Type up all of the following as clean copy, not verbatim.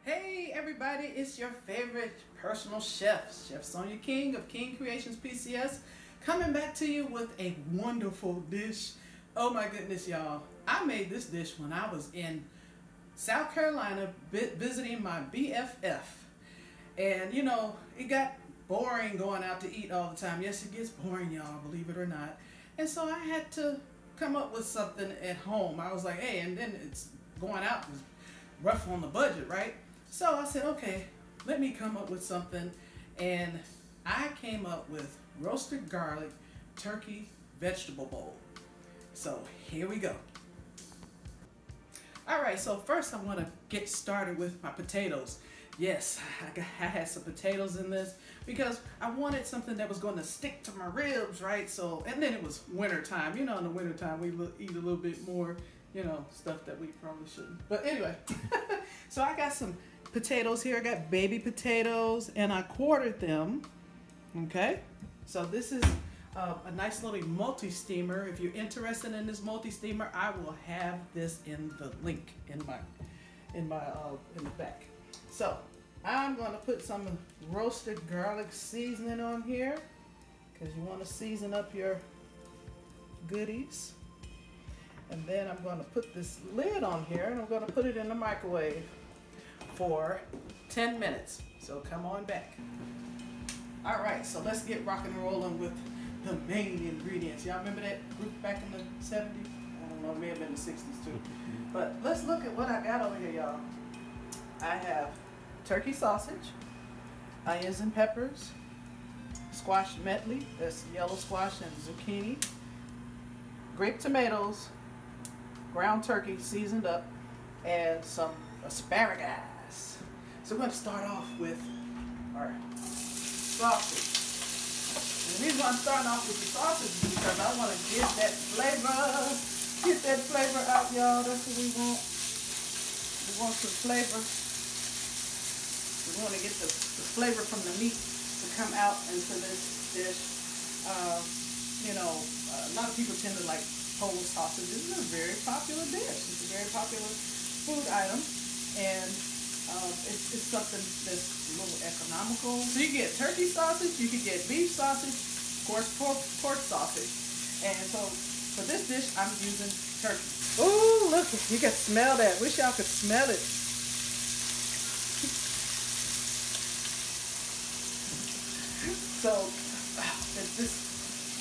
Hey everybody, it's your favorite personal chef, Chef Sonia King of King Kreations PCS, coming back to you with a wonderful dish. Oh my goodness, y'all. I made this dish when I was in South Carolina visiting my BFF. And you know, it got boring going out to eat all the time. Yes, it gets boring, y'all, believe it or not. And so I had to come up with something at home. I was like, hey, and then it's going out is rough on the budget, right? So I said, okay, let me come up with something. And I came up with roasted garlic turkey vegetable bowl. So here we go. All right, so first I want to get started with my potatoes. Yes, I had some potatoes in this because I wanted something that was going to stick to my ribs, right? So, and then it was winter time. You know, in the winter time we eat a little bit more, you know, stuff that we probably shouldn't. But anyway, so I got some potatoes here. I got baby potatoes and I quartered them. Okay, so this is a nice little multi-steamer. If you're interested in this multi-steamer, I will have this in the link in the back. So I'm going to put some roasted garlic seasoning on here because you want to season up your goodies. And then I'm going to put this lid on here and I'm going to put it in the microwave for 10 minutes. So come on back. All right, so let's get rocking and rolling with the main ingredients. Y'all remember that group back in the 70s? I don't know, it may have been the 60s too. But let's look at what I got over here, y'all. I have turkey sausage, onions and peppers, squash medley, that's yellow squash and zucchini, grape tomatoes, ground turkey seasoned up, and some asparagus. So we're going to start off with our sausage. And the reason why I'm starting off with the sausage is because I want to get that flavor out, y'all. That's what we want. We want some flavor. We want to get the flavor from the meat to come out into this dish. You know, a lot of people tend to like whole sausages. It's a very popular dish. It's a very popular food item, and it's something that's a little economical. So you get turkey sausage, you can get beef sausage, of course pork sausage, and so for this dish I'm using turkey. Ooh, look, you can smell that. Wish y'all could smell it. So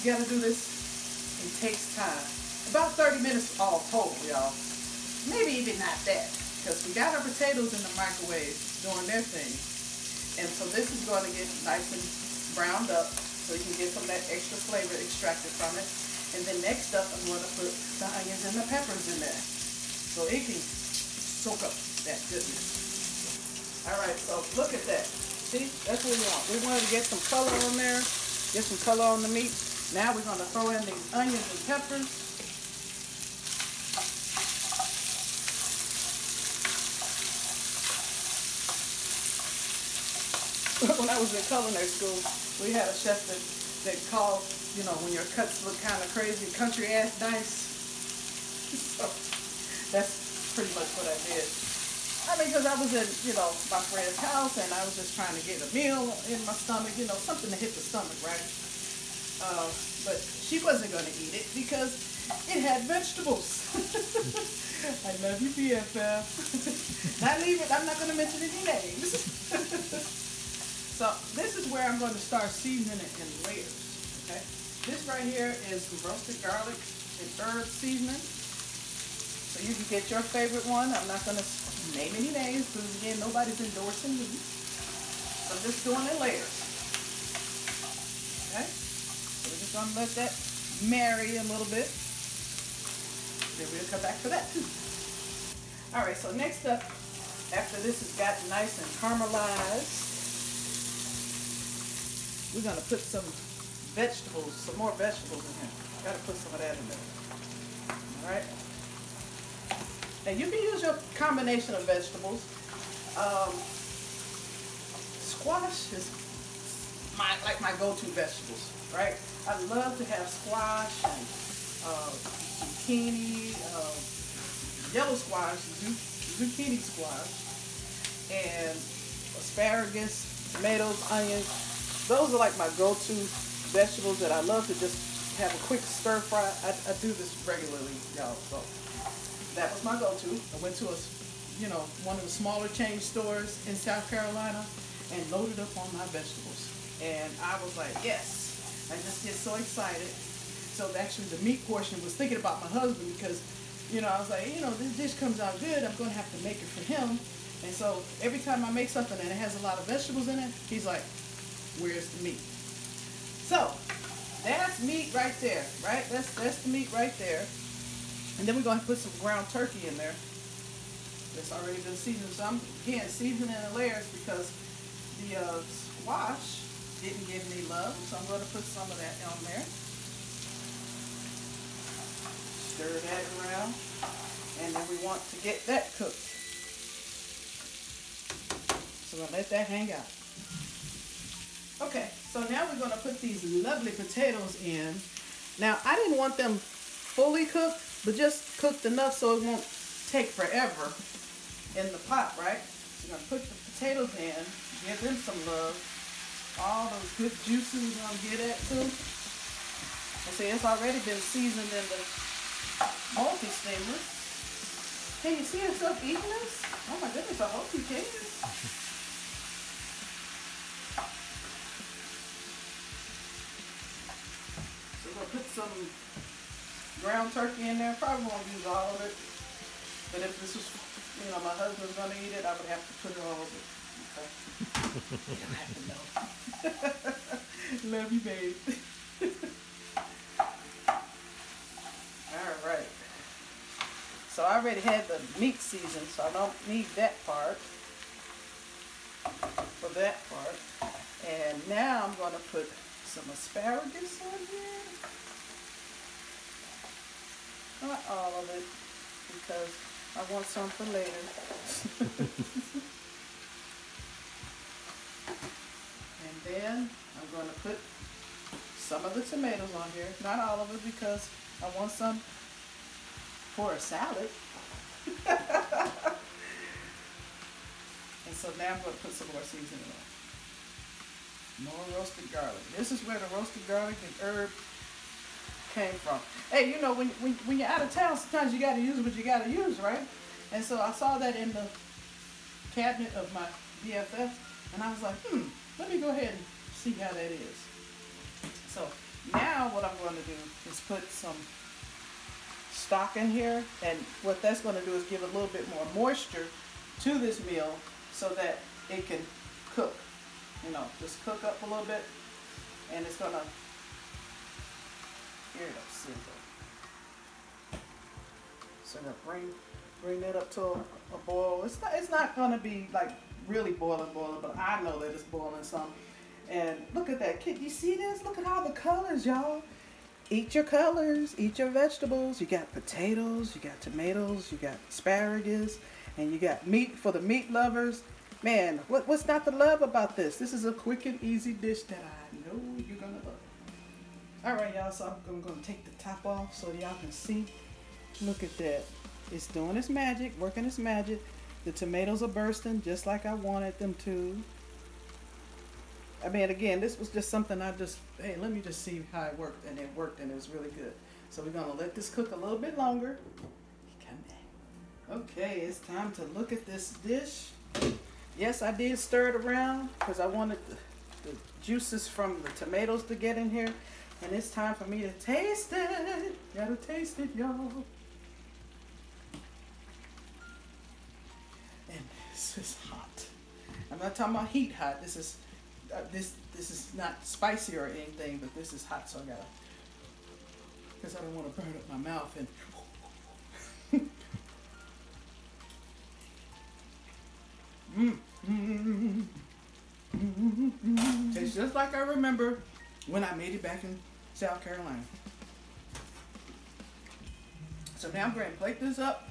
you gotta do this. It takes time. About 30 minutes all total, y'all. Maybe even not that, because we got our potatoes in the microwave doing their thing. And so this is going to get nice and browned up so you can get some of that extra flavor extracted from it. And then next up, I'm going to put the onions and the peppers in there so it can soak up that goodness. All right, so look at that. See, that's what we want. We wanted to get some color on there, get some color on the meat. Now we're going to throw in these onions and peppers. When I was in culinary school, we had a chef that called, you know, when your cuts look kind of crazy, country ass dice. So that's pretty much what I did. I mean, because I was in, you know, my friend's house and I was just trying to get a meal in my stomach, you know, something to hit the stomach, right? But she wasn't going to eat it because it had vegetables. I love you, BFF. I'm not going to mention any names. So this is where I'm going to start seasoning it in layers. Okay, this right here is some roasted garlic and herb seasoning. So you can get your favorite one. I'm not going to name any names because again, nobody's endorsing me. So I'm just doing it in layers. Okay, so we're just going to let that marry a little bit. Then we'll come back to that too. All right, so next up, after this has gotten nice and caramelized, we're going to put some vegetables, some more vegetables in here. Got to put some of that in there. All right. And you can use your combination of vegetables. Squash is like my go-to vegetables, right? I love to have squash and zucchini, yellow squash, zucchini squash, and asparagus, tomatoes, onions. Those are like my go-to vegetables that I love to just have a quick stir fry. I do this regularly, y'all. So that was my go-to. I went to one of the smaller chain stores in South Carolina and loaded up on my vegetables. And I was like, yes. I just get so excited. So actually the meat portion was thinking about my husband because, I was like, this dish comes out good. I'm going to have to make it for him. And so every time I make something and it has a lot of vegetables in it, he's like, where's the meat? So that's meat right there, right? That's the meat right there. And then we're going to put some ground turkey in there. It's already been seasoned. So I'm, again, seasoning in layers because the squash didn't give me love. So I'm going to put some of that on there. Stir that around. And then we want to get that cooked. So we'll let that hang out. Okay, so now we're going to put these lovely potatoes in. Now, I didn't want them fully cooked, but just cooked enough so it won't take forever in the pot, right? So you're going to put the potatoes in, give them some love. All those good juices you're going to get at too. And see, it's already been seasoned in the multi-steamer. Can you see yourself eating this? Oh my goodness, I hope you can. So we're going to put some ground turkey in there. Probably won't use all of it. But if this was, my husband's going to eat it, I would have to put it all over. Okay. You don't have to know. Love you, babe. All right. So I already had the meat seasoned, so I don't need that part for that part. And now I'm going to put some asparagus on here. Not all of it, because I want some for later. And then I'm going to put some of the tomatoes on here. Not all of it, because I want some for a salad. And so now I'm going to put some more seasoning on. More roasted garlic. This is where the roasted garlic and herb came from. Hey, when you're out of town, sometimes you got to use what you got to use, right? And so I saw that in the cabinet of my BFF, and I was like, let me go ahead and see how that is. So now what I'm going to do is put some stock in here, and what that's going to do is give a little bit more moisture to this meal so that it can cook. Just cook up a little bit, and it's going to, here it goes, sizzle. So bring that up to a boil. It's not going to be like really boiling, but I know that it's boiling some. And look at that. Can you see this? Look at all the colors, y'all. Eat your colors, eat your vegetables. You got potatoes, you got tomatoes, you got asparagus, and you got meat for the meat lovers. Man, what's not to love about this? This is a quick and easy dish that I know you're going to love. All right, y'all, so I'm going to take the top off so y'all can see. Look at that. It's doing its magic, working its magic. The tomatoes are bursting just like I wanted them to. I mean, again, this was just something hey, let me just see how it worked. And it worked, and it was really good. So we're going to let this cook a little bit longer. Come back. Okay, it's time to look at this dish. Yes, I did stir it around because I wanted the juices from the tomatoes to get in here. And it's time for me to taste it. Gotta taste it, y'all. And this is hot. I'm not talking about heat hot. This is this is not spicy or anything, but this is hot, so I gotta, because I don't want to burn up my mouth. And tastes just like I remember when I made it back in South Carolina. So now I'm going to plate this up.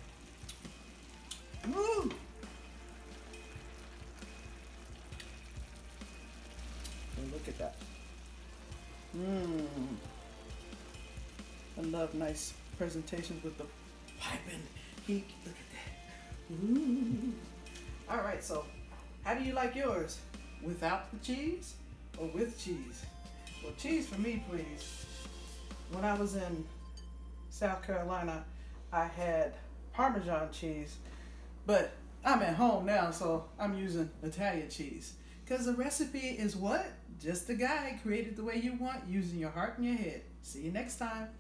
Woo! And look at that. I love nice presentations with the piping heat. Look at that. Ooh. All right, so How do you like yours? Without the cheese or with cheese? Well, cheese for me, please. When I was in South Carolina, I had Parmesan cheese, but I'm at home now, so I'm using Italian cheese. Because the recipe is what? Just a guide created the way you want, using your heart and your head. See you next time.